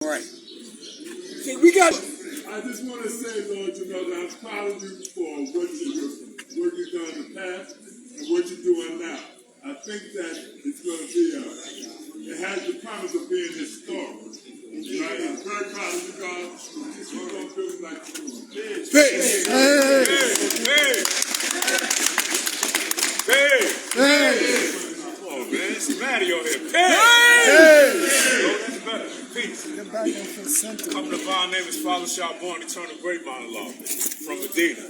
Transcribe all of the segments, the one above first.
Right. Okay, we got. I just want to say, Lord, that I'm proud of you for what you've done in the past and what you're doing now. I think that it's going to be, it has the promise of being historic. Right? I'm very proud of you, God. We're going to do it like this. Peace. Oh, man, it's Maddie over here. Peace. Come to our name is Father Shah born eternal great monologue from Medina.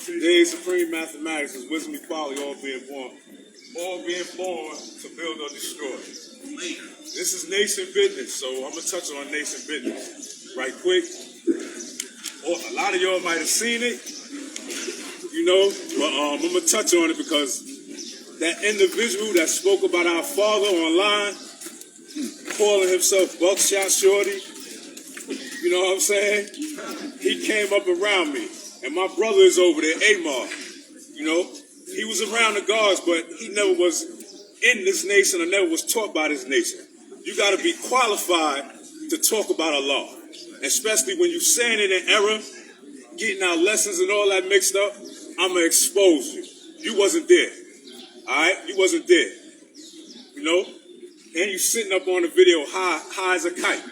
Today, supreme mathematics is wisdom, equality, all being born to build or destroy. This is nation business, so I'm gonna touch on nation business right quick. A lot of y'all might have seen it, but I'm gonna touch on it because that individual that spoke about our father online, calling himself Buckshot Shorty, you know what I'm saying? He came up around me, and my brother is over there, Amar. He was around the guards, but he never was in this nation or never was taught by this nation. You got to be qualified to talk about Allah, especially when you're saying it in error, getting our lessons and all that mixed up. I'm going to expose you. You wasn't there, all right? You wasn't there, and you sitting up on the video high as a kite.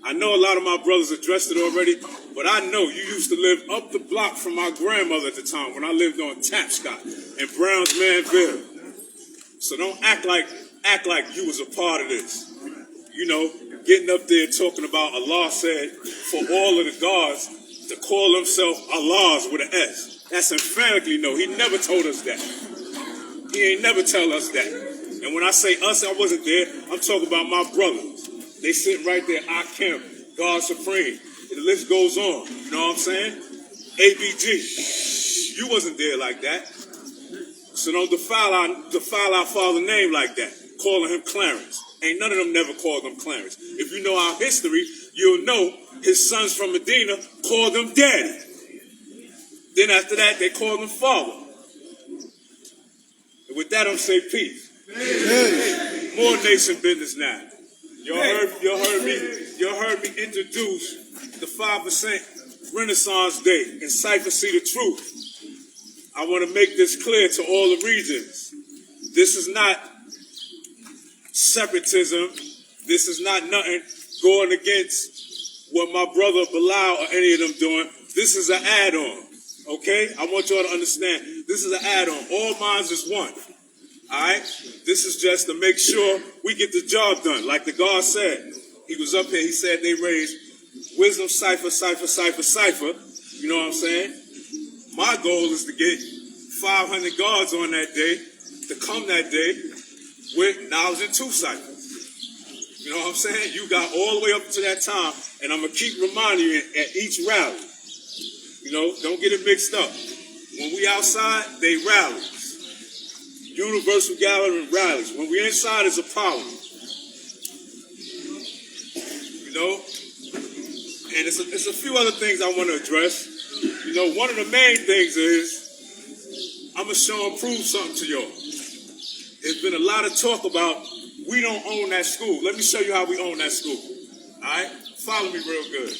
I know a lot of my brothers addressed it already, but I know you used to live up the block from my grandmother at the time when I lived on Tapscott in Browns Manville. So don't act like you was a part of this. Getting up there talking about Allah said for all of the gods to call themselves Allahs with an S. That's emphatically no. He never told us that. He ain't never tell us that. And when I say us, I wasn't there. I'm talking about my brothers. They sitting right there, Akim, God Supreme. The list goes on. You know what I'm saying? ABG. You wasn't there like that. So don't defile our father's name like that, calling him Clarence. Ain't none of them never called him Clarence. If you know our history, you'll know his sons from Medina called him Daddy. Then after that, they called him Father. And with that, I'm saying peace. More nation business now. Y'all heard me introduce the 5% Renaissance Day and Cypher See the Truth. I want to make this clear to all the regions. This is not separatism. This is not nothing going against what my brother Bilal or any of them doing. This is an add-on, okay? I want y'all to understand. This is an add-on. All minds is one. All right? This is just to make sure we get the job done. Like the guard said, he was up here, he said they raised wisdom, cipher. You know what I'm saying? My goal is to get 500 guards on that day, to come that day with knowledge and 2 ciphers. You know what I'm saying? You got all the way up to that time, and I'm going to keep reminding you at each rally. Don't get it mixed up. When we outside, they rallies. Universal gathering rallies. When we're inside, it's a problem. And it's a few other things I want to address. One of the main things is I'm going to show and prove something to y'all. There's been a lot of talk about we don't own that school. Let me show you how we own that school. All right? Follow me real good.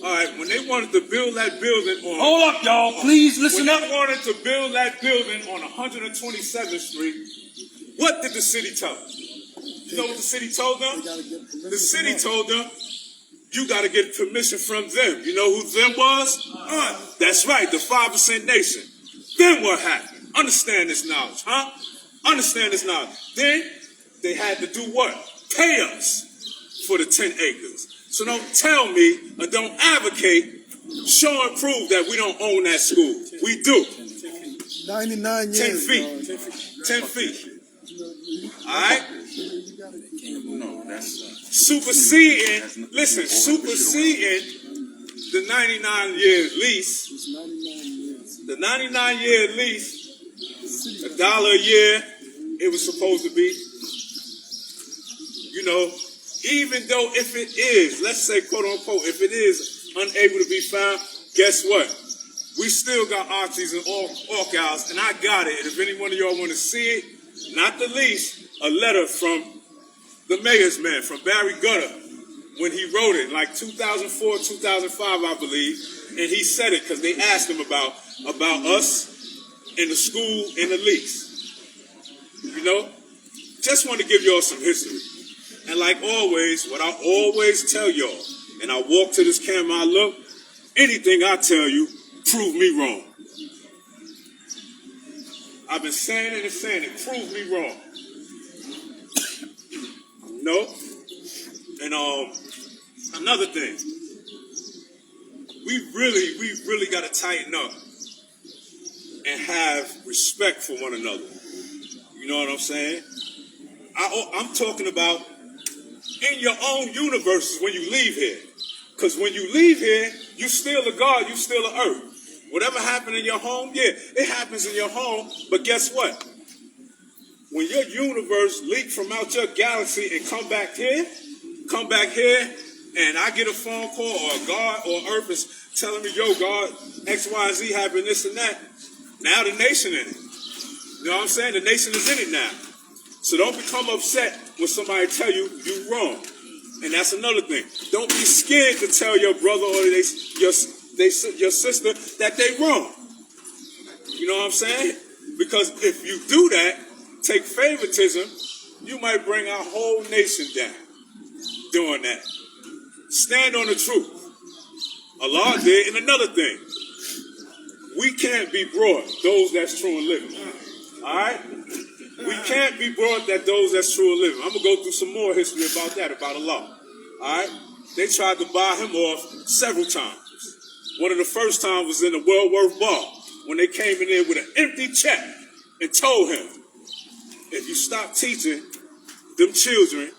All right, when they wanted to build that building on... Hold up, y'all. Please listen up. When they wanted to build that building on 127th Street, what did the city tell them? You know what the city told them? The city told them, you got to get permission from them. You know who them was? That's right, the 5% nation. Then what happened? Understand this knowledge, huh? Understand this knowledge. Then they had to do what? Pay us for the 10 acres. So don't tell me or don't advocate, show and prove that we don't own that school. We do. 99 years. 10 feet. 10 feet. All right? Superseding the 99-year lease. The 99-year lease, $1 a year, it was supposed to be. Even though if it is, let's say, quote unquote, if it is unable to be found, guess what? We still got Archies and Orcals, and I got it. And if any one of y'all want to see it, not the least, a letter from the mayor's man, from Barry Gutter, when he wrote it, like 2004, 2005, I believe, and he said it because they asked him about us in the school in the leaks. You know, just want to give y'all some history. And like always, what I always tell y'all, and I walk to this camera, I look, anything I tell you, prove me wrong. I've been saying it and saying it, prove me wrong. No? And another thing, we really got to tighten up and have respect for one another. You know what I'm saying? I'm talking about in your own universes when you leave here. Because when you leave here, you still a God, you still a earth. Whatever happened in your home, yeah, it happens in your home. But guess what? When your universe leaked from out your galaxy and come back here, and I get a phone call or God or Earth is telling me, yo, God, X, Y, Z happened, this and that. Now the nation in it. You know what I'm saying? The nation is in it now. So don't become upset when somebody tell you you're wrong. And that's another thing. Don't be scared to tell your brother or your sister that they wrong. You know what I'm saying? Because if you do that, take favoritism, you might bring our whole nation down doing that. Stand on the truth. Allah did. And another thing, we can't be brought those that's true and living. All right? We can't be brought that those that's true and living. I'm going to go through some more history about that, about Allah. All right? They tried to buy him off several times. One of the first times was in the World Worth Bar when they came in there with an empty check and told him, if you stop teaching them children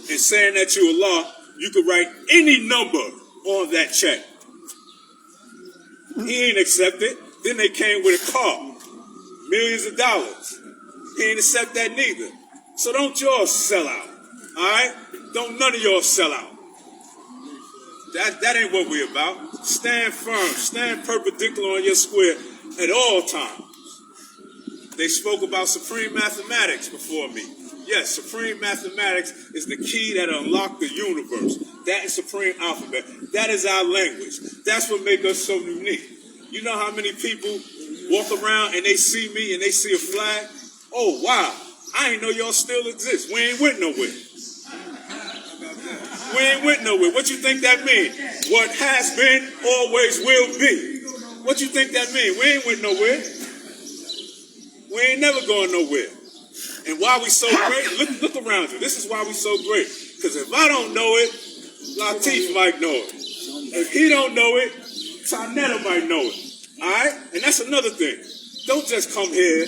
and saying that you Allah, you could write any number on that check. He ain't accept it. Then they came with a car, millions of dollars. He ain't accept that neither. So don't y'all sell out. All right? Don't none of y'all sell out. That ain't what we're about. Stand firm. Stand perpendicular on your square at all times. They spoke about supreme mathematics before me. Yes, supreme mathematics is the key that unlocks the universe. That is supreme alphabet. That is our language. That's what makes us so unique. You know how many people walk around and they see me and they see a flag? Oh, wow. I ain't know y'all still exist. We ain't went nowhere. We ain't went nowhere. What you think that mean? What has been, always will be. What you think that mean? We ain't went nowhere. We ain't never going nowhere. And why we so great? Look around you. This is why we so great. Because if I don't know it, Latif might know it. If he don't know it, Tanetta might know it. All right? And that's another thing. Don't just come here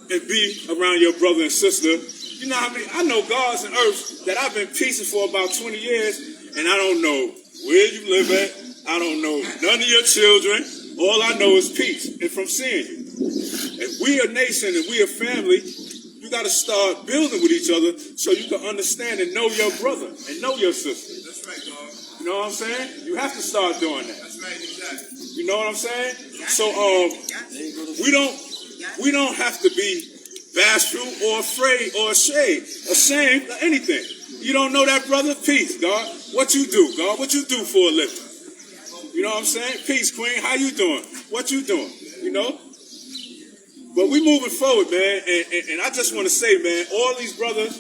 and be around your brother and sister. You know how many? I know gods and earths that I've been piecing for about 20 years, and I don't know where you live at. I don't know none of your children. All I know is peace and from seeing you. If we a nation and we a family, you got to start building with each other so you can understand and know your brother and know your sister. That's right, dog. You know what I'm saying? You have to start doing that. That's right, exactly. You know what I'm saying? So we don't have to be bashful or afraid or ashamed of anything. You don't know that, brother? Peace, God. What you do, God? What you do for a living? You know what I'm saying? Peace, Queen. How you doing? What you doing? You know? But we moving forward, man. And I just want to say, man, all these brothers,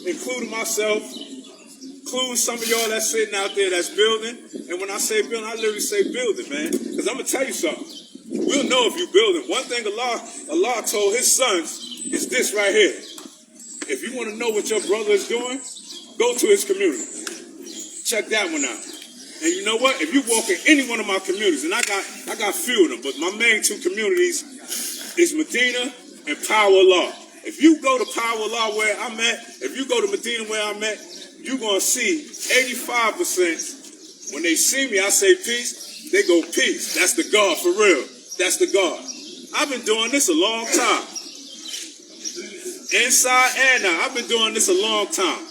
including myself, including some of y'all that's sitting out there that's building. And when I say building, I literally say building, man. Because I'm going to tell you something. We'll know if you're building. One thing Allah told his sons is this right here. If you want to know what your brother is doing, go to his community. Check that one out. And you know what? If you walk in any one of my communities, and I got few of them, but my main two communities is Medina and Power Law. If you go to Power Law where I'm at, if you go to Medina where I'm at, you're going to see 85% when they see me, I say peace, they go peace. That's the God for real. That's the God. I've been doing this a long time. Inside and out. I've been doing this a long time.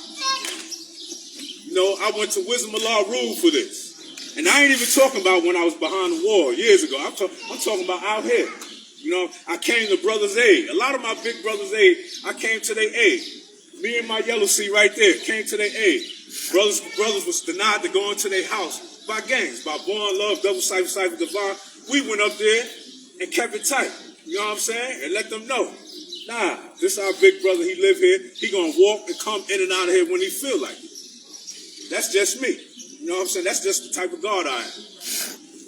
You know, I went to Wisdom of Law Rule for this. And I ain't even talking about when I was behind the wall years ago. I'm talking about out here. You know, I came to Brothers Aid. A lot of my big Brothers Aid, I came to their aid. Me and my yellow sea right there came to their aid. Brothers was denied to go into their house by gangs, by Born Love, Double Cypher Divine. We went up there and kept it tight. You know what I'm saying? And let them know. Nah, this our big brother. He live here. He gonna walk and come in and out of here when he feel like it. That's just me. You know what I'm saying? That's just the type of God I am.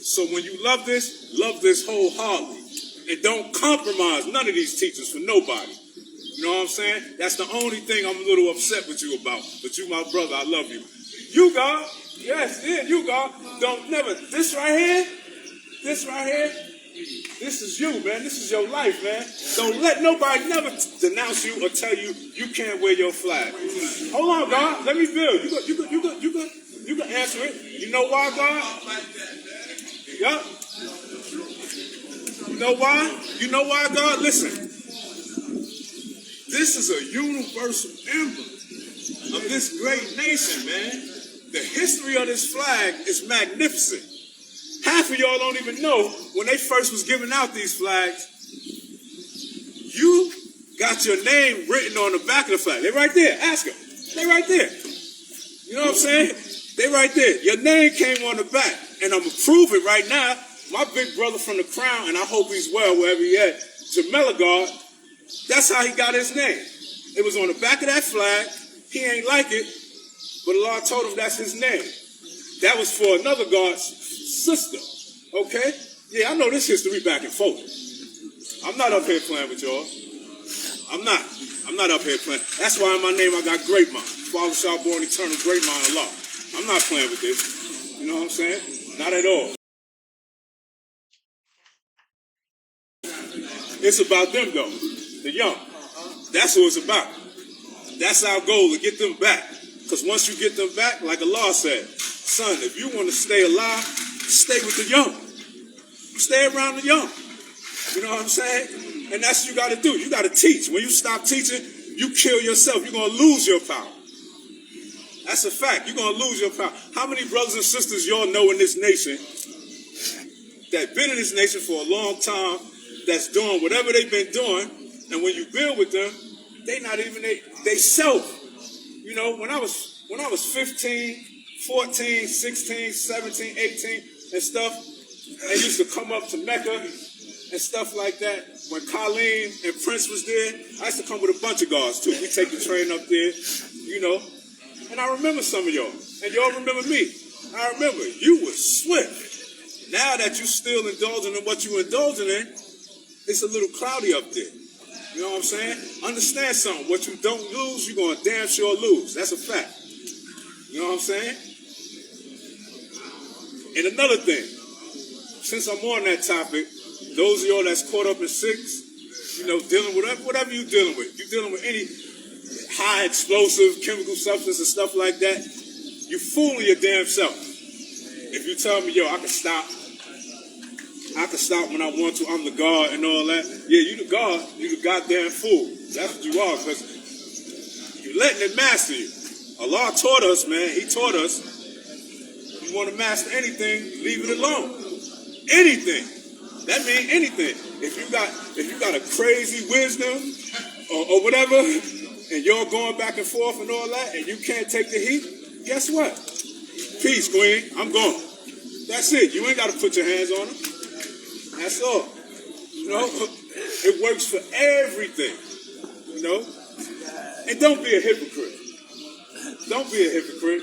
So when you love this wholeheartedly. And don't compromise none of these teachers for nobody. You know what I'm saying? That's the only thing I'm a little upset with you about. But you, my brother, I love you. You, God, yes, yeah, you, God, don't never, this right here, this is you, man. This is your life, man. Don't let nobody never denounce you or tell you you can't wear your flag. Hold on, God. Let me build. You can answer it. You know why, God? Yup. You know why? You know why, God? Listen. This is a universal emblem of this great nation, man. The history of this flag is magnificent. Half of y'all don't even know when they first was giving out these flags, you got your name written on the back of the flag. They right there. Ask them. They right there. You know what I'm saying? They right there. Your name came on the back. And I'm going to prove it right now. My big brother from the Crown, and I hope he's well wherever he at, Jameligard, that's how he got his name. It was on the back of that flag. He ain't like it, but Allah told him that's his name. That was for another God's sister. Okay? Yeah, I know this history back and forth. I'm not up here playing with y'all. I'm not up here playing. That's why in my name I got Great Mind. Father shall born eternal, Great Mind, Allah. I'm not playing with this. You know what I'm saying? Not at all. It's about them, though. The young. That's who it's about. That's our goal, to get them back. Because once you get them back, like Allah said, son, if you want to stay alive, stay with the young. Stay around the young. You know what I'm saying? And that's what you got to do. You got to teach. When you stop teaching, you kill yourself. You're going to lose your power. That's a fact. You're going to lose your power. How many brothers and sisters y'all know in this nation that been in this nation for a long time, that's doing whatever they've been doing, and when you build with them, they not even they self. You know, when I was 15, 14, 16, 17, 18 and stuff, they used to come up to Mecca and stuff like that. When Colleen and Prince was there, I used to come with a bunch of guards too. We take the train up there, you know. And I remember some of y'all, and y'all remember me. I remember you were swift. Now that you still indulging in what you indulging in, it's a little cloudy up there. You know what I'm saying? Understand something. What you don't lose, you're going to damn sure lose. That's a fact. You know what I'm saying? And another thing, since I'm on that topic, those of y'all that's caught up in six, you know, dealing with whatever you're dealing with. You're dealing with any high explosive chemical substance and stuff like that, you fooling your damn self. If you tell me, yo, I can stop when I want to, I'm the God and all that. Yeah, you the God, you the goddamn fool. That's what you are, because you letting it master you. Allah taught us, man, He taught us, you want to master anything, leave it alone. Anything. That means anything. If you got a crazy wisdom or whatever, and you're going back and forth and all that, and you can't take the heat, guess what? Peace, Queen. I'm gone. That's it. You ain't got to put your hands on them. That's all. You know, it works for everything. You know? And don't be a hypocrite. Don't be a hypocrite.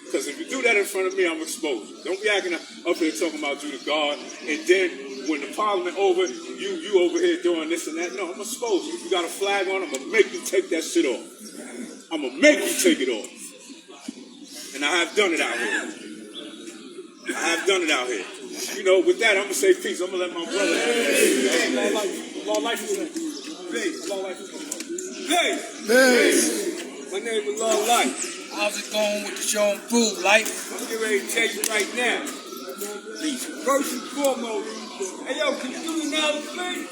Because if you do that in front of me, I'm exposed. Don't be acting up here talking about you the God, and then when the parliament over, you over here doing this and that. No, I'm exposed. If you got a flag on, I'm going to make you take that shit off. I'm going to make you take it off. And I have done it out here. I have done it out here. You know, with that, I'm going to say peace. I'm going to let my brother. Long life is Peace. long life is Peace. My name is Long Life. How's it going with the show and food, life? I'm getting ready to tell you right now. First and foremost, hey yo, can you do the knowledge, please?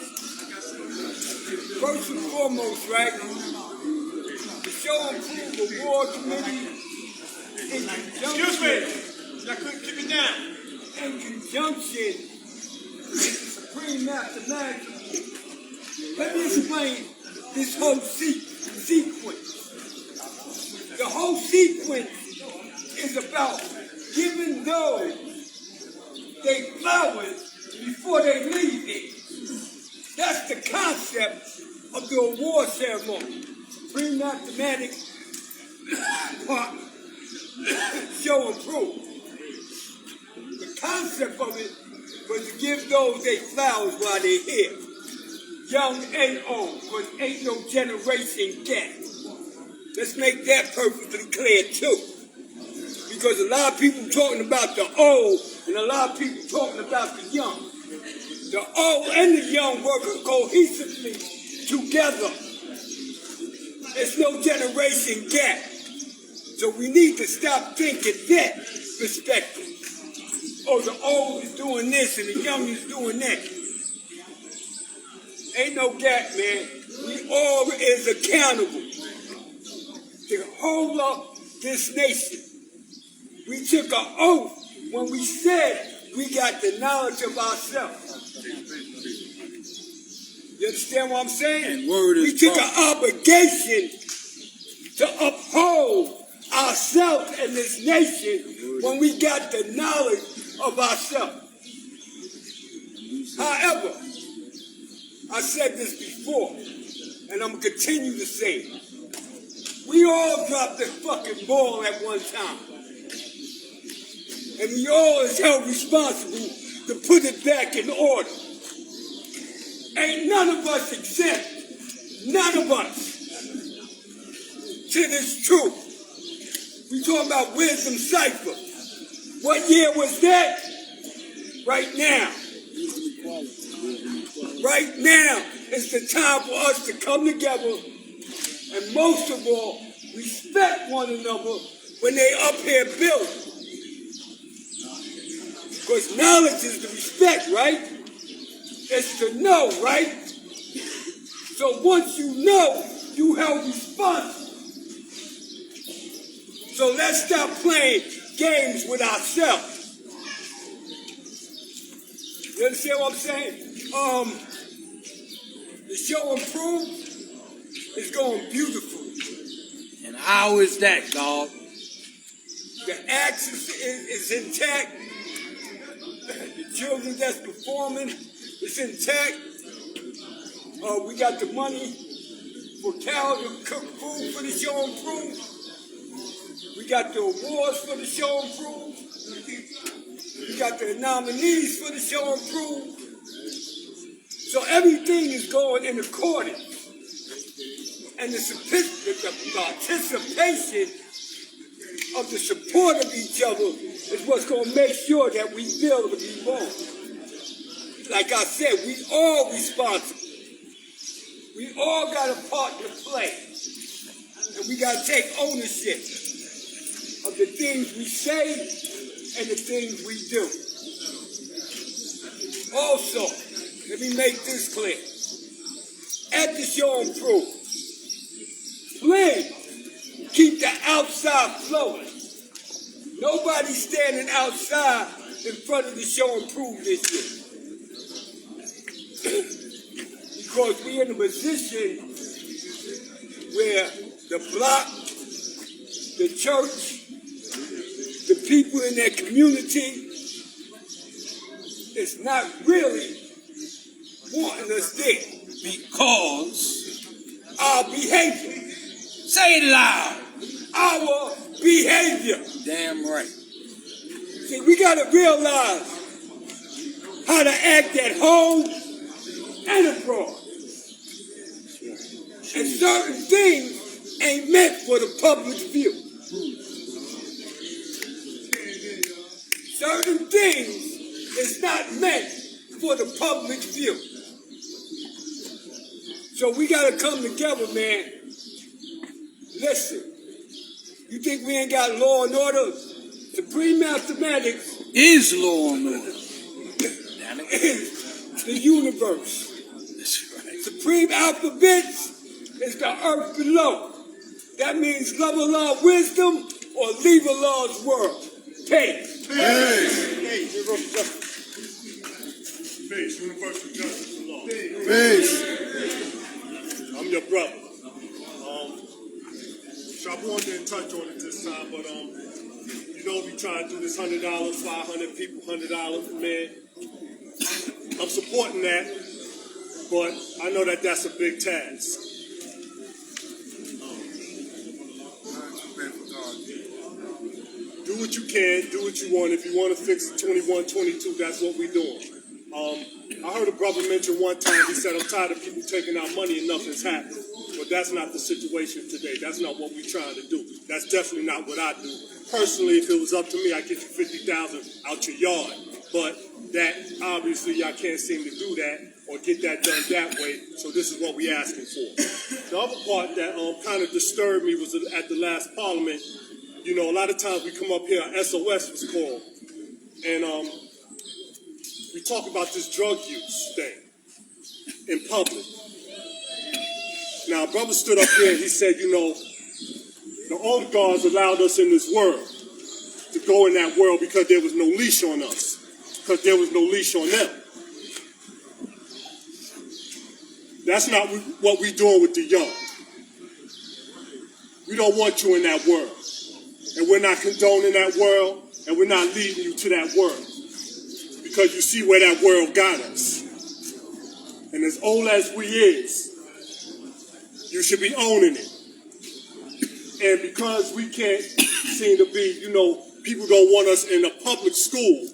First and foremost, right? The show and food award committee in conjunction. Excuse me, I couldn't keep it down. In conjunction with the Supreme Mathematic. Let me explain this whole sequence. The whole sequence is about giving those they flowers before they leave here. That's the concept of the award ceremony. Supreme Mathematic part show and prove. The concept of it was to give those they flowers while they're here. Young and old, because ain't no generation gap. Let's make that perfectly clear too. Because a lot of people talking about the old and a lot of people talking about the young. The old and the young work cohesively together. There's no generation gap. So we need to stop thinking that perspective. Oh, the old is doing this and the young is doing that. Ain't no gap, man. We all is accountable to hold up this nation. We took an oath when we said we got the knowledge of ourselves. You understand what I'm saying? And word is we took bond. an obligation to uphold ourselves and this nation when we got the knowledge of ourselves. However, I said this before, and I'm going to continue to say it. We all dropped the fucking ball at one time. And we all is held responsible to put it back in order. Ain't none of us exempt, none of us, to this truth. We talking about wisdom cipher. What year was that? Right now. Right now is the time for us to come together and most of all, respect one another when they up here building. Because knowledge is the respect, right? It's to know, right? So once you know, you held responsible. So let's stop playing games with ourselves. You understand what I'm saying? The show and prove is going beautiful. And how is that, dog? The axis is intact. The children that's performing is intact. We got the money for Cal to cook food for the show and prove. We got the awards for the show and prove. We got the nominees for the show and prove. So everything is going in accordance. And the participation of the support of each other is what's going to make sure that we build and be born. Like I said, we all responsible. We all got a part to play. And we got to take ownership of the things we say and the things we do. Also, let me make this clear. At the show and prove, please keep the outside flowing. Nobody's standing outside in front of the show and prove this year. Because we're in a position where the block, the church, the people in their community is not really wanting us there. Because Our behavior. say it loud. Our behavior. Damn right. See, we got to realize how to act at home and abroad. And certain things ain't meant for the public view. Certain things is not meant for the public view. So we got to come together, man. Listen, you think we ain't got law and order? Supreme Mathematics Is law and order. Damn it. is the universe. That's right. Supreme Alphabets is the earth below. That means love Allah's wisdom or leave Allah's world. Peace. Peace, universal justice and law. Peace. I'm your brother. Shaboon didn't touch on it this time, but you You know, we try to do this $100, 500 people, $100, man. I'm supporting that, but I know that that's a big task. Do what you can, do what you want. If you want to fix it 21, 22, that's what we're doing. I heard a brother mention one time, he said, I'm tired of people taking our money and nothing's happening. But that's not the situation today. That's not what we're trying to do. That's definitely not what I do. Personally, if it was up to me, I'd get you 50,000 out your yard. But that, obviously, y'all can't seem to do that or get that done that way. So this is what we're asking for. The other part that kind of disturbed me was at the last parliament. You know, a lot of times we come up here, SOS was called. And we talk about this drug use thing in public. Now, a brother stood up here and he said, you know, the old guards allowed us in this world to go in that world because there was no leash on us, because there was no leash on them. That's not what we're doing with the young. We don't want you in that world. And we're not condoning that world, and we're not leading you to that world. Because you see where that world got us. And as old as we is, you should be owning it. And because we can't seem to be, you know, people don't want us in a public school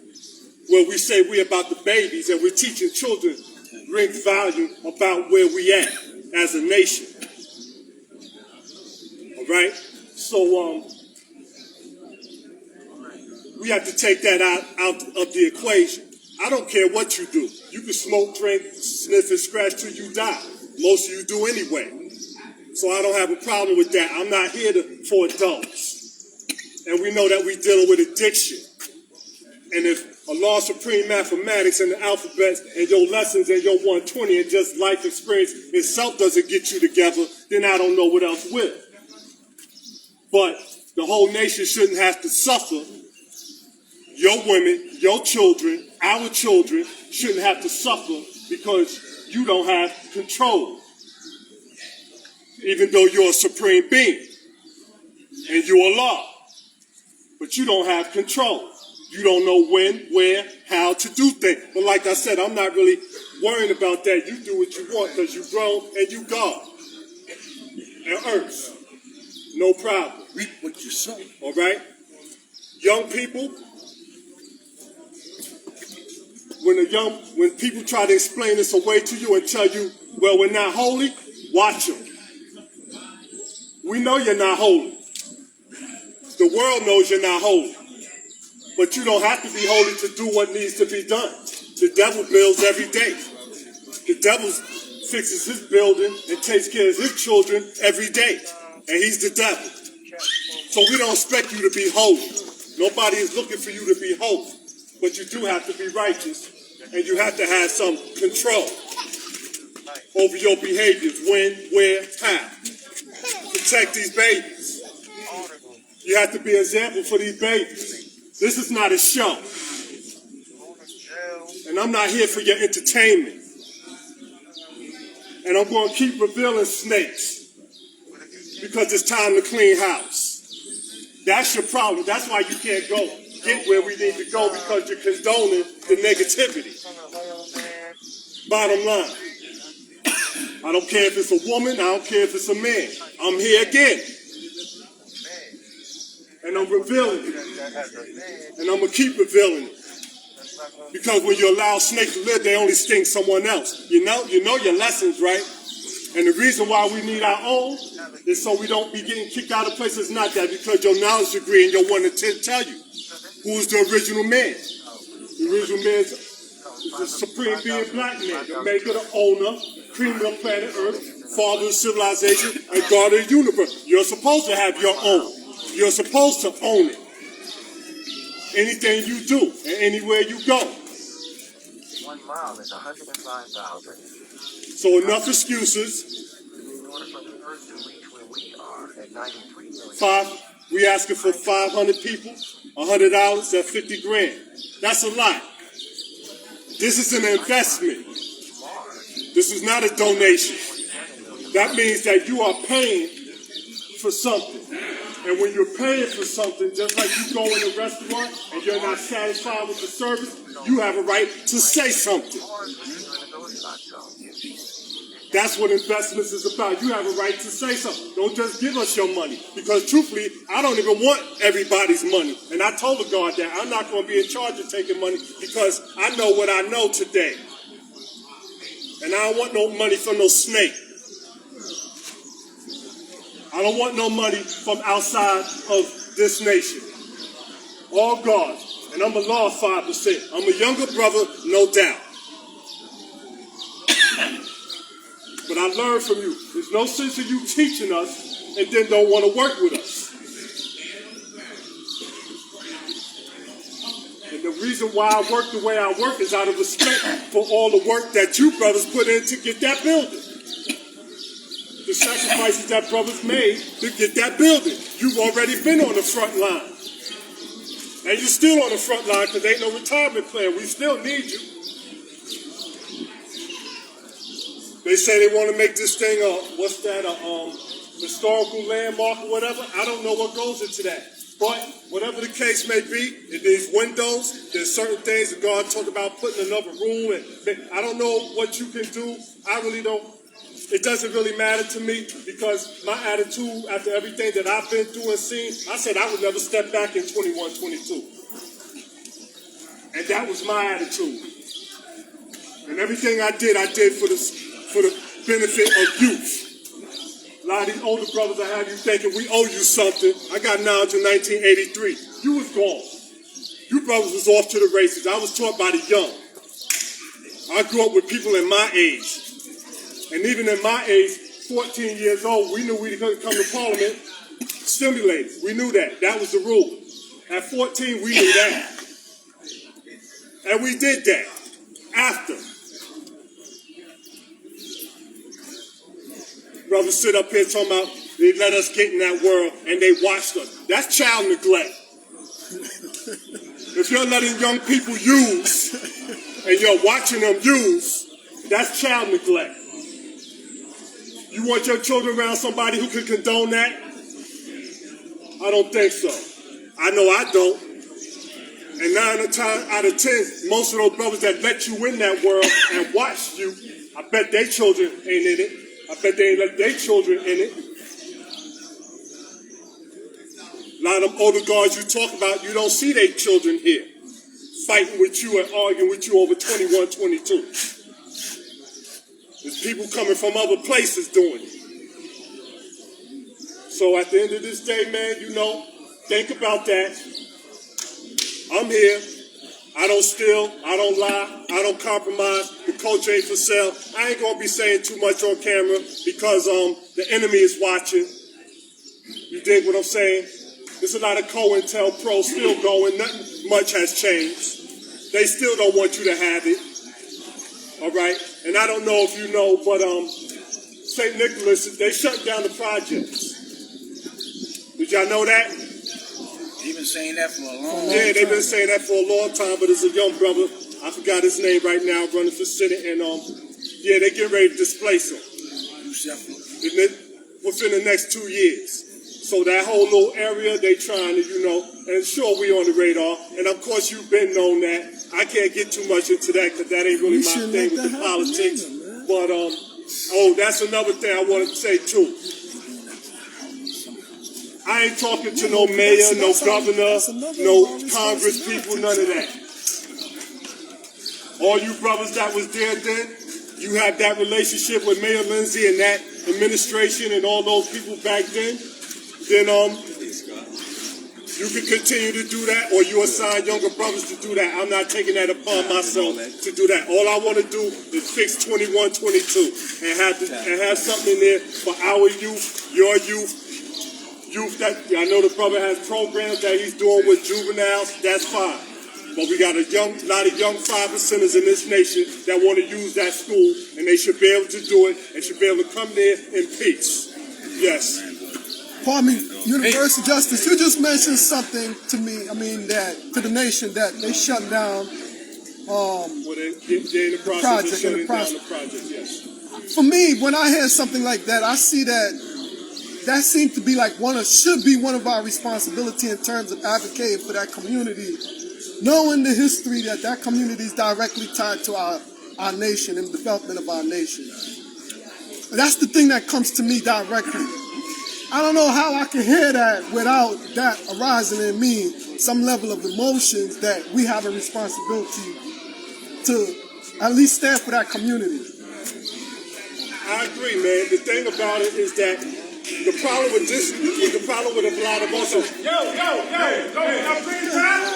where we say we're about the babies and we're teaching children great value about where we at as a nation. All right? So, we have to take that out of the equation. I don't care what you do. You can smoke, drink, sniff, and scratch till you die. Most of you do anyway. So I don't have a problem with that. I'm not here for adults. And we know that we're dealing with addiction. And if a law supreme mathematics and the alphabet and your lessons and your 120 and just life experience itself doesn't get you together, then I don't know what else will. But the whole nation shouldn't have to suffer. Your women, your children, our children shouldn't have to suffer because you don't have control. Even though you're a supreme being and you're Allah. But you don't have control. You don't know when, where, how to do things. But like I said, I'm not really worrying about that. You do what you want because you grown and you God. And earth. No problem. Reap what you sow. All right? Young people, when people try to explain this away to you and tell you, well, we're not holy, watch them. We know you're not holy. The world knows you're not holy. But you don't have to be holy to do what needs to be done. The devil builds every day. The devil fixes his building and takes care of his children every day. And he's the devil. So we don't expect you to be holy. Nobody is looking for you to be holy. But you do have to be righteous. And you have to have some control over your behaviors. When, where, how. Protect these babies. You have to be an example for these babies. This is not a show. And I'm not here for your entertainment. And I'm going to keep revealing snakes because it's time to clean house. That's your problem. That's why you can't get where we need to go, because you're condoning the negativity. Bottom line. I don't care if it's a woman. I don't care if it's a man. I'm here again. And I'm revealing it. And I'm going to keep revealing it. Because when you allow snakes to live, they only sting someone else. You know your lessons, right? And the reason why we need our own is so we don't be getting kicked out of places. Not that, because your knowledge degree and your 1 to 10 tell you who's the original man. The original man is the supreme being black man, the maker, the owner, creator of planet Earth, father of civilization, and God of the universe. You're supposed to have your own. You're supposed to own it. Anything you do and anywhere you go. 1 mile is 105,000. So enough excuses. In order for the Earth to reach where we are at 93 million. We asking for 500 people, $100, that's 50 grand. That's a lot. This is an investment. This is not a donation. That means that you are paying for something. And when you're paying for something, just like you go in a restaurant and you're not satisfied with the service, you have a right to say something. That's what investments is about. You have a right to say something. Don't just give us your money. Because truthfully, I don't even want everybody's money. And I told the guard that I'm not going to be in charge of taking money because I know what I know today. And I don't want no money from no snake. I don't want no money from outside of this nation. All God. And I'm a law 5%. I'm a younger brother, no doubt. But I learned from you. There's no sense in you teaching us and then don't want to work with us. And the reason why I work the way I work is out of respect for all the work that you brothers put in to get that building. The sacrifices that brothers made to get that building. You've already been on the front line. And you're still on the front line because there ain't no retirement plan. We still need you. They say they want to make this thing a historical landmark or whatever. I don't know what goes into that. But whatever the case may be, it needs windows. There's certain things that God talked about putting another room. And I don't know what you can do. I really don't. It doesn't really matter to me because my attitude after everything that I've been through and seen, I said I would never step back in 21, 22. And that was my attitude. And everything I did for the benefit of youth. A lot of these older brothers I have you thinking we owe you something. I got knowledge in 1983. You was gone. You brothers was off to the races. I was taught by the young. I grew up with people in my age. And even in my age, 14 years old, we knew we couldn't come to Parliament stimulated. We knew that. That was the rule. At 14, we knew that. And we did that after. Brothers sit up here talking about they let us get in that world and they watched us. That's child neglect. If you're letting young people use and you're watching them use, that's child neglect. You want your children around somebody who can condone that? I don't think so. I know I don't. And 9 times out of 10, most of those brothers that let you in that world and watched you, I bet their children ain't in it. I bet they ain't let their children in it. A lot of them older guards you talk about, you don't see their children here fighting with you and arguing with you over 21, 22. There's people coming from other places doing it. So at the end of this day, man, you know, think about that. I'm here. I don't steal. I don't lie. I don't compromise. The culture ain't for sale. I ain't going to be saying too much on camera because the enemy is watching. You dig what I'm saying? There's a lot of COINTELPRO still going. Nothing much has changed. They still don't want you to have it. All right? And I don't know if you know, but St. Nicholas, they shut down the projects. Did y'all know that? They've been saying that for a long time. Yeah, they've been saying that for a long time, but it's a young brother. I forgot his name right now, running for Senate, and yeah, they get ready to displace him. Within the next 2 years. So that whole little area, they trying to, you know, and sure we on the radar. And of course you've been known that. I can't get too much into that because that ain't really my thing with the politics. But that's another thing I wanted to say too. I ain't talking to no mayor, no governor, no Congress people, none of that. All you brothers that was there then, you have that relationship with Mayor Lindsay and that administration and all those people back then you can continue to do that, or you assign younger brothers to do that. I'm not taking that upon myself to do that. All I want to do is fix 21, 22 and have something in there for our youth, your youth that I know the brother has programs that he's doing with juveniles. That's fine. But we got a lot of young 5%ers in this nation that want to use that school, and they should be able to do it and should be able to come there in peace. Yes. Pardon me, Universal Justice, you just mentioned something to me, to the nation, that they shut down they're in the process of shutting down the project, yes. For me, when I hear something like that, I see that that seems to be like should be one of our responsibility in terms of advocating for that community, knowing the history that community is directly tied to our nation and the development of our nation. That's the thing that comes to me directly. I don't know how I can hear that without that arising in me some level of emotions that we have a responsibility to at least stand for that community. I agree, man. The thing about it is that the problem with this, the problem with a lot of us,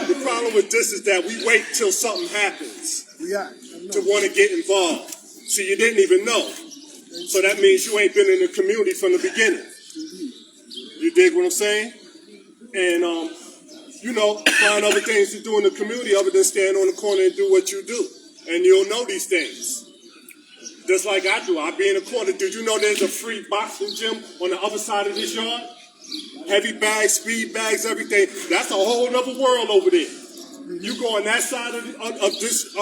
the problem with this is that we wait till something happens to want to get involved. So you didn't even know. So that means you ain't been in the community from the beginning. You dig what I'm saying? And find other things to do in the community other than stand on the corner and do what you do. And you'll know these things. Just like I do. I'll be in the corner. Did you know there's a free boxing gym on the other side of this yard? Heavy bags, speed bags, everything. That's a whole other world over there. You go on that side of this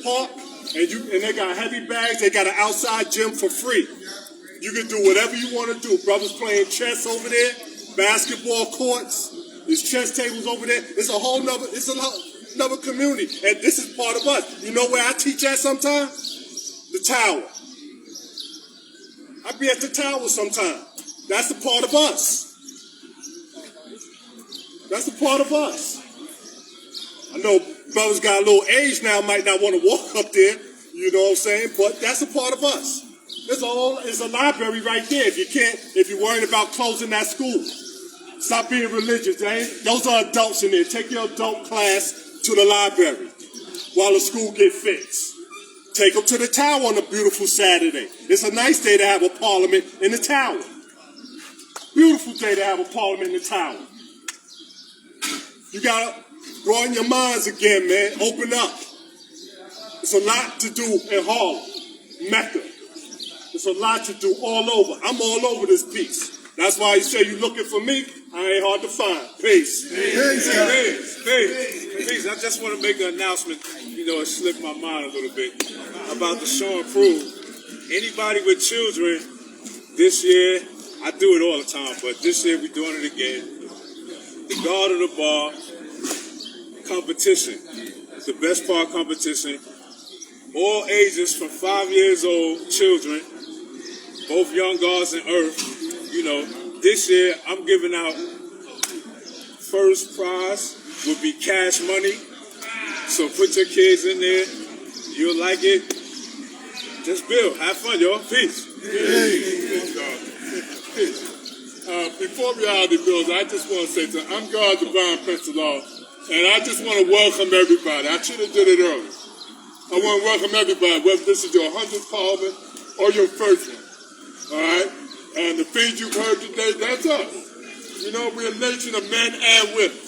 park, and they got heavy bags. They got an outside gym for free. You can do whatever you want to do. Brothers playing chess over there, basketball courts, there's chess tables over there. It's another community, and this is part of us. You know where I teach at sometimes? The tower. I be at the tower sometime. That's a part of us. That's a part of us. I know brothers got a little age now, might not want to walk up there, you know what I'm saying? But that's a part of us. It's a library right there if you're worried about closing that school. Stop being religious, those are adults in there. Take your adult class to the library while the school get fixed. Take them to the tower on a beautiful Saturday. It's a nice day to have a parliament in the tower. Beautiful day to have a parliament in the tower. You got to broaden your minds again, man. Open up. There's a lot to do in Harlem, Mecca. There's a lot to do all over. I'm all over this piece. That's why you say you're looking for me. I ain't hard to find. Peace. Peace. I just want to make an announcement. It slipped my mind a little bit about the show and prove. Anybody with children this year, I do it all the time, but this year we're doing it again. The guard of the bar competition. It's the best part competition. All ages from 5 years old, children, both young guards and earth. This year I'm giving out first prize will be cash money. So put your kids in there. You'll like it. Just build. Have fun, y'all. Peace. Before reality builds, I just want to say something. I'm God's divine Prince of Law, and I just want to welcome everybody. I should have did it earlier. I want to welcome everybody, whether this is your 100th parliament or your first one. All right? And the things you've heard today, that's us. We're a nation of men and women.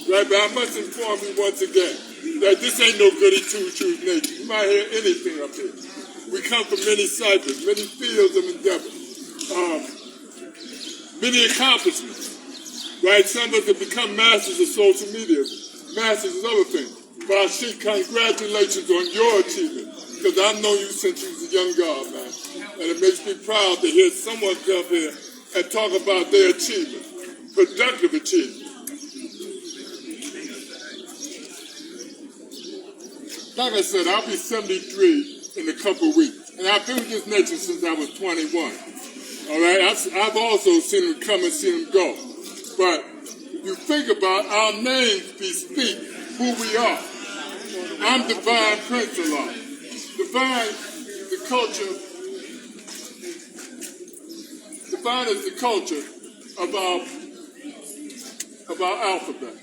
Right? But I must inform you once again that this ain't no goody two-shoes nation. You might hear anything up here. We come from many cyphers, many fields of endeavor, many accomplishments. Right? Some of us have become masters of social media, masters of other things. But I say congratulations on your achievement, because I've known you since you was a young guy, man. And it makes me proud to hear someone come here and talk about their achievement, productive achievement. Like I said, I'll be 73 in a couple of weeks. And I've been with this nation since I was 21. All right? I've also seen them come and seen them go. But if you think about our names bespeak who we are. I'm divine Prince of Law. Divine is the culture. Divine is the culture of our alphabet.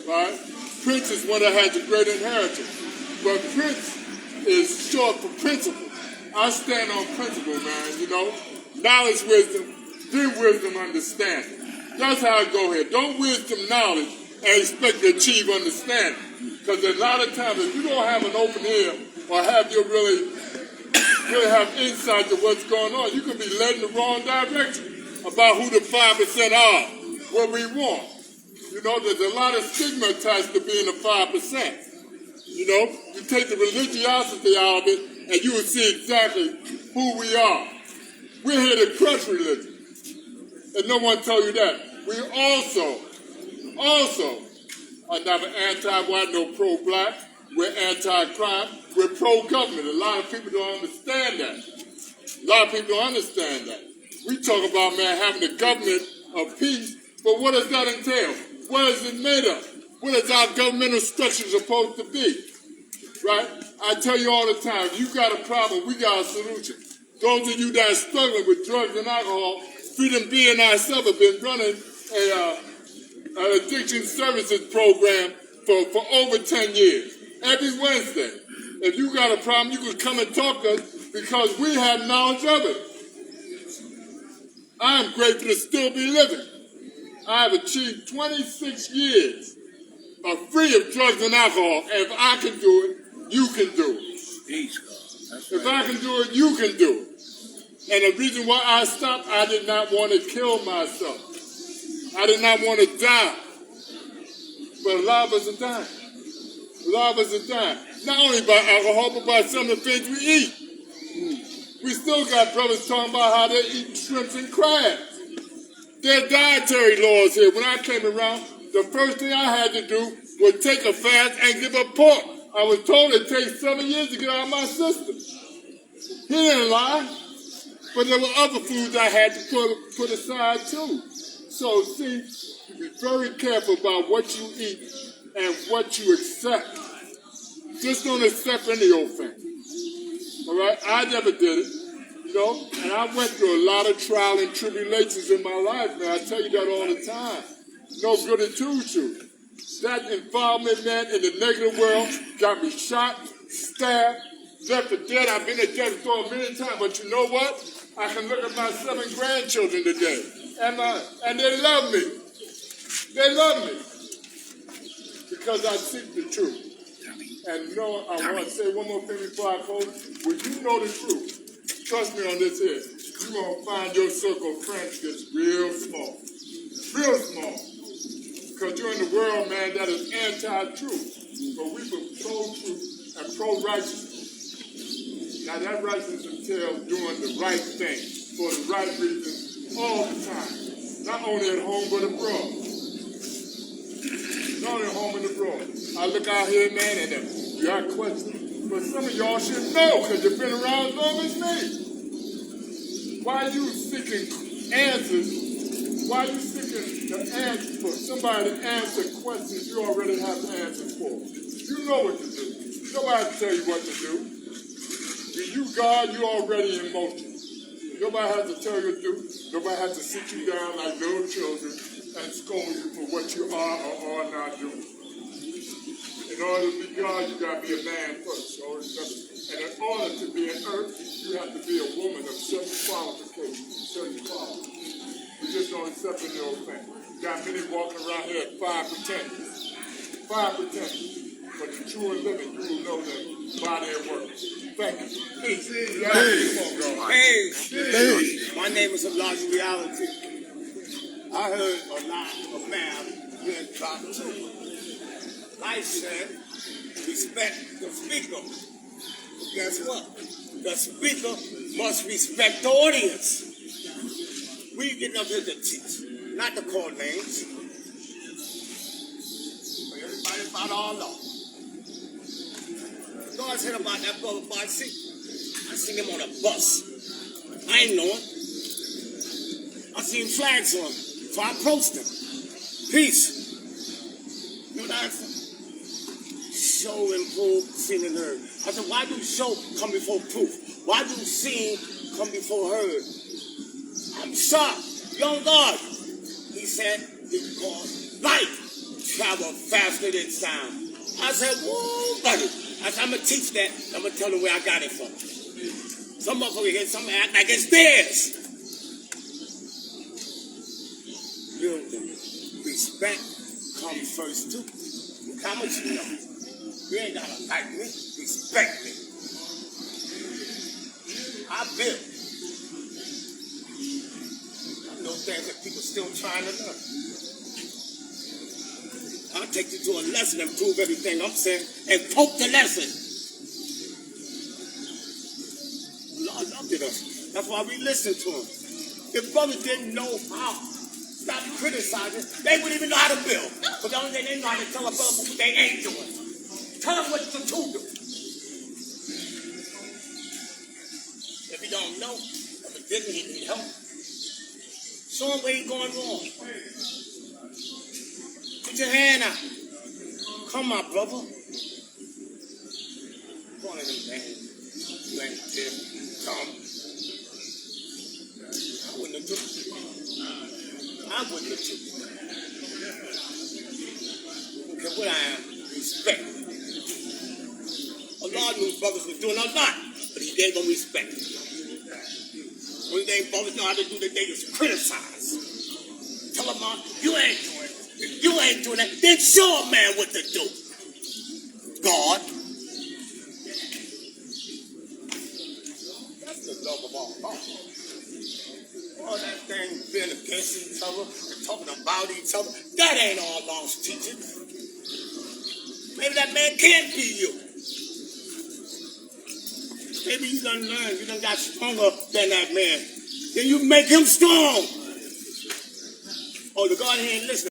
Right? Prince is one that has a great inheritance. But Prince is short for principle. I stand on principle, man, Knowledge, wisdom, then wisdom, understanding. That's how I go here. Don't wisdom knowledge and expect to achieve understanding. Because a lot of times, if you don't have an open ear or have you really have insight to what's going on, you can be led in the wrong direction about who the 5% are, what we want. There's a lot of stigma attached to being a 5%. You take the religiosity out of it, and you will see exactly who we are. We're here to crush religion. And no one tell you that. We also are never anti-white nor pro-black. We're anti-crime. We're pro-government. A lot of people don't understand that. We talk about, man, having a government of peace, but what does that entail? What is it made of? What is our governmental structure supposed to be? Right? I tell you all the time, if you got a problem, we got a solution. Those of you that are struggling with drugs and alcohol, Freedom B and I have been running an addiction services program for over 10 years. Every Wednesday. If you got a problem, you can come and talk to us because we have knowledge of it. I am grateful to still be living. I have achieved 26 years of free of drugs and alcohol. And if I can do it, you can do it. If I can do it, you can do it. And the reason why I stopped, I did not want to kill myself. I did not want to die. But a lot of us are dying. Not only by alcohol, but by some of the things we eat. We still got brothers talking about how they eat shrimps and crabs. There are dietary laws here. When I came around, the first thing I had to do was take a fast and give up pork. I was told it takes 7 years to get out of my system. He didn't lie. But there were other foods I had to put aside too. So see, be very careful about what you eat and what you accept. Just don't accept any old thing. All right? I never did it, you know, and I went through a lot of trial and tribulations in my life, man. I tell you that all the time. No good and two. That involvement, man, in the negative world got me shot, stabbed, left for dead. I've been at death door many times, but you know what? I can look at my 7 grandchildren today, and they love me. They love me because I seek the truth. And I want to say one more thing before I close. When you know the truth, trust me on this here, you're going to find your circle of friends gets real small. Real small. Because you're in the world, man, that is anti-truth. But we were pro-truth and pro-righteousness. Now that righteousness entails doing the right thing for the right reason all the time. Not only at home, but abroad. Not only at home and abroad. I look out here, man, and you got questions. But some of y'all should know, because you've been around as long as me. Why are you seeking answers? Why are you seeking the answers for somebody to answer questions you already have the answers for? You know what to do. Nobody has to tell you what to do. You, God, you're already in motion. Nobody has to tell you to do. Nobody has to sit you down like little children and scold you for what you are or are not doing. In order to be God, you got to be a man first. And in order to be an earth, you have to be a woman of certain qualifications, certain qualities. You just don't accept any old thing. You got many walking around here at 5 pretenders. 5 pretenders. But the true and living, you will know them by their works. Thank you. Peace. Hey, my name is Elijah Reality. I heard a lot of man being dropped too. Life said, respect the speaker. Guess what? The speaker must respect the audience. We getting up here to teach, not to call names. But everybody about our law. I said about that brother Boxy. I seen him on a bus. I ain't know him. I seen flags on him, so I approached him. Peace. You know what I said? Show and proof, seen and heard. I said, why do show come before proof? Why do seen come before heard? I'm shocked. Young God. He said, because light travel faster than sound. I said, whoa, buddy. I said, I'm going to teach that. I'm going to tell them where I got it from. Some motherfucker here, some act like it's theirs. Respect comes first, too. Look how much you know. You ain't got to like me. Respect me. I built. I know things that people still trying to learn. I'll take you to a lesson and prove everything I'm saying and poke the lesson. Lord loved it us. That's why we listen to him. If brothers didn't know how, stop criticizing, they wouldn't even know how to build. But the only thing they know how to tell a brother what they ain't doing. Tell them what to do. If he don't know, if he didn't, he need help. Show him where he's going wrong. Put your hand out. Come, my brother. Go on in them, man. You ain't there. Come. I wouldn't have took it. I wouldn't have took it. Okay, what I am, respect. Allah knew brothers was doing a lot, but he gave them respect. One thing brothers know how to do today is criticize. Tell them, you ain't doing it. If you ain't doing that, then show a man what to do. God. That's the love of all. All that thing being against each other and talking about each other, that ain't all Allah's teaching. Maybe that man can't be you. Maybe you done learned, you done got stronger than that man. Then you make him strong. Oh, the God ain't listening.